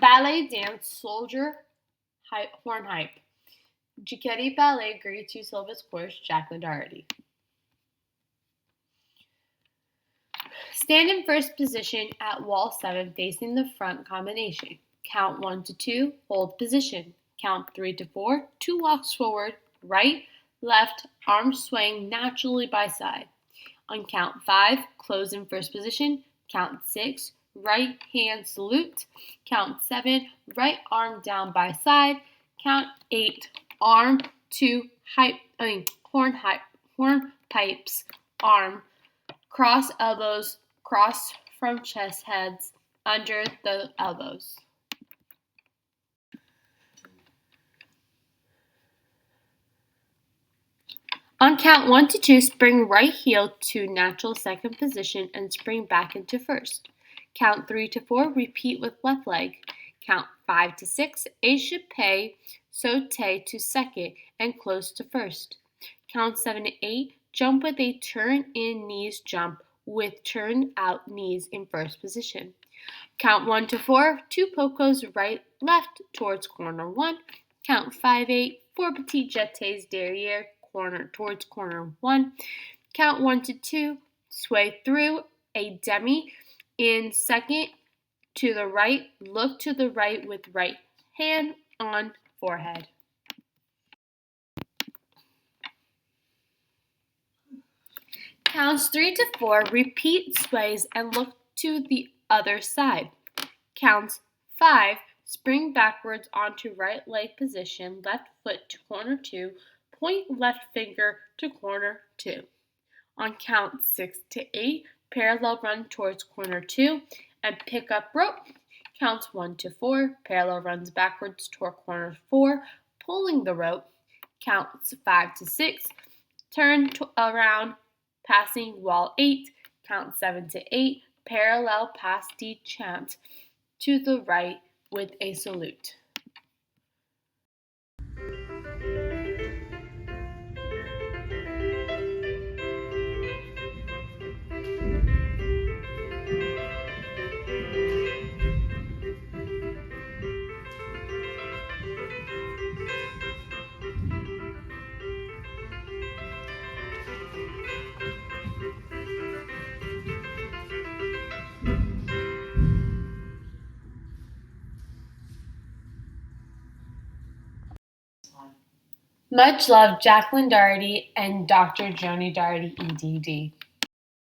Ballet Dance Soldier Hornpipe. Cecchetti Ballet Grade 2 syllabus course, Jacklyn Dougherty. Stand in first position at wall 7 facing the front combination. Count 1 to 2, hold position. Count 3 to 4, 2 walks forward, right, left, arms swaying naturally by side. On count 5, close in first position. Count 6, right hand salute. Count 7, right arm down by side. Count 8, arm to hornpipes, arm, cross elbows, cross from chest heads, under the elbows. On count 1 to 2, spring right heel to natural second position and spring back into first. Count 3 to 4, repeat with left leg. Count 5 to 6, échappé, sauté to second and close to first. Count 7 to 8, jump with a turn in knees jump with turn out knees in first position. Count 1 to 4, 2 pocos right, left towards corner 1. Count 5, 8, 4 petit jetés derrière, corner towards corner 1. Count 1 to 2, sway through a demi in second to the right, look to the right with right hand on forehead. Counts 3 to 4, repeat sways and look to the other side. Counts 5, spring backwards onto right leg position, left foot to corner 2, point left finger to corner 2. On count 6 to 8, parallel run towards corner 2 and pick up rope. Counts 1 to 4, parallel runs backwards toward corner 4, pulling the rope. Counts 5 to 6, turn around, passing wall 8. Count 7 to 8, parallel pass de chant to the right with a salute. Much love, Jacklyn Dougherty and Dr. Joni Dougherty, EDD.